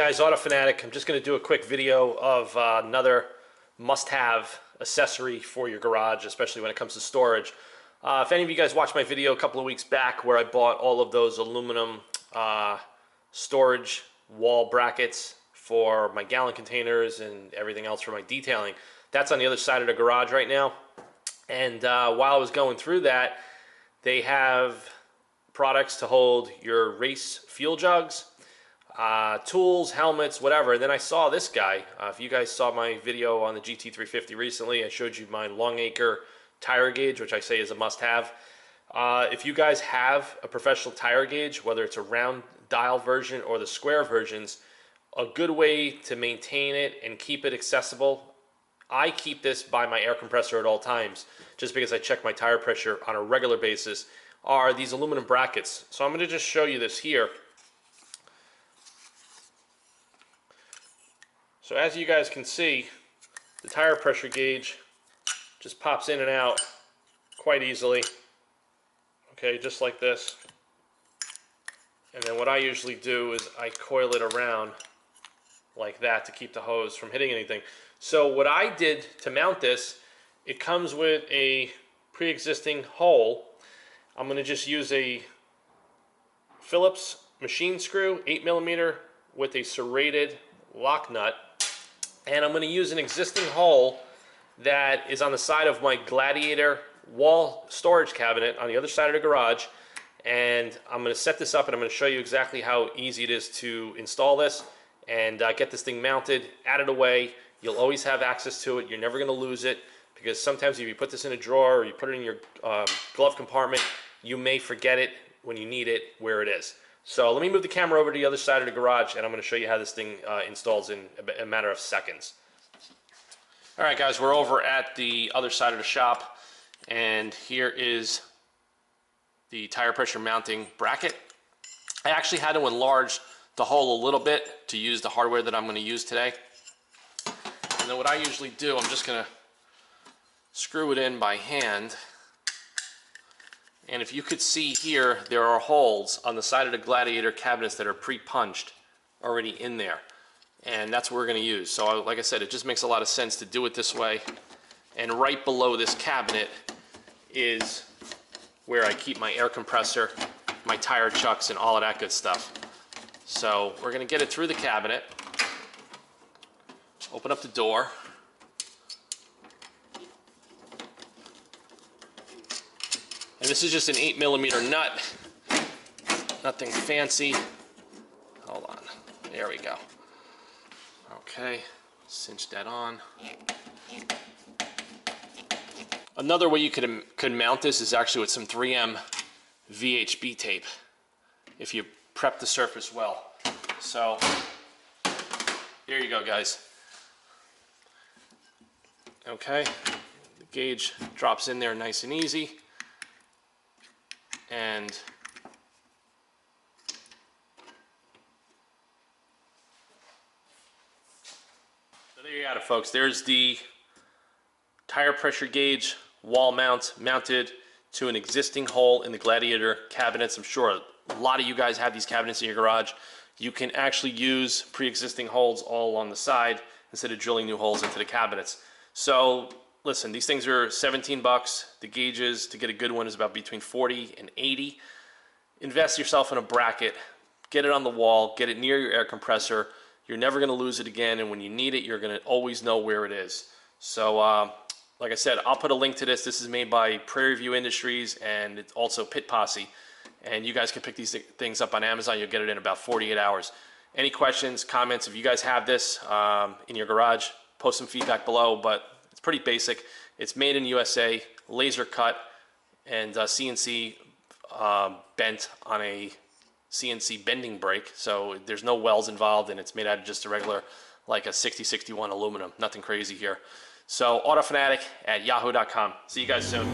guys, autofanatic. I'm just going to do a quick video of another must-have accessory for your garage, especially when it comes to storage. If any of you guys watched my video a couple of weeks back where I bought all of those aluminum storage wall brackets for my gallon containers and everything else for my detailing, that's on the other side of the garage right now. And while I was going through that, they have products to hold your race fuel jugs, tools, helmets, whatever. And then I saw this guy. If you guys saw my video on the GT350 recently, I showed you my Longacre tire gauge, which I say is a must-have. If you guys have a professional tire gauge, whether it's a round dial version or the square versions, a good way to maintain it and keep it accessible, I keep this by my air compressor at all times, just because I check my tire pressure on a regular basis, are these aluminum brackets. So I'm going to just show you this here. So as you guys can see, the tire pressure gauge just pops in and out quite easily. Okay, just like this. And then what I usually do is I coil it around like that to keep the hose from hitting anything. So what I did to mount this, it comes with a pre-existing hole. I'm going to just use a Phillips machine screw, 8mm, with a serrated lock nut. And I'm going to use an existing hole that is on the side of my Gladiator wall storage cabinet on the other side of the garage. And I'm going to set this up and I'm going to show you exactly how easy it is to install this and get this thing mounted, add it away. You'll always have access to it. You're never going to lose it, because sometimes if you put this in a drawer or you put it in your glove compartment, you may forget it when you need it where it is. So let me move the camera over to the other side of the garage and I'm going to show you how this thing installs in a matter of seconds. Alright guys, we're over at the other side of the shop, and here is the tire pressure mounting bracket. I actually had to enlarge the hole a little bit to use the hardware that I'm going to use today. And then what I usually do, I'm just going to screw it in by hand. And if you could see here, there are holes on the side of the Gladiator cabinets that are pre-punched already in there. And that's what we're going to use. So like I said, it just makes a lot of sense to do it this way. And right below this cabinet is where I keep my air compressor, my tire chucks, and all of that good stuff. So we're going to get it through the cabinet. Open up the door. And this is just an 8mm nut. Nothing fancy. Hold on. There we go. Okay. Cinch that on. Another way you could mount this is actually with some 3M VHB tape, if you prep the surface well. So here you go, guys. Okay. The gauge drops in there nice and easy. And so there you got it, folks. There's the tire pressure gauge wall mount mounted to an existing hole in the Gladiator cabinets. I'm sure a lot of you guys have these cabinets in your garage. You can actually use pre-existing holes all along the side instead of drilling new holes into the cabinets. So listen, these things are 17 bucks. The gauges to get a good one is about between 40 and 80. Invest yourself in a bracket, get it on the wall, get it near your air compressor. You're never going to lose it again, and when you need it, you're going to always know where it is. So like I said, I'll put a link to this. This is made by Prairie View Industries, and it's also Pit Posse. And you guys can pick these things up on Amazon. You'll get it in about 48 hours. Any questions, comments, if you guys have this in your garage, post some feedback below, but it's pretty basic. It's made in USA, laser cut, and CNC bent on a CNC bending brake. So there's no wells involved, and it's made out of just a regular, like a 6061 aluminum. Nothing crazy here. So autofanatic at yahoo.com. See you guys soon.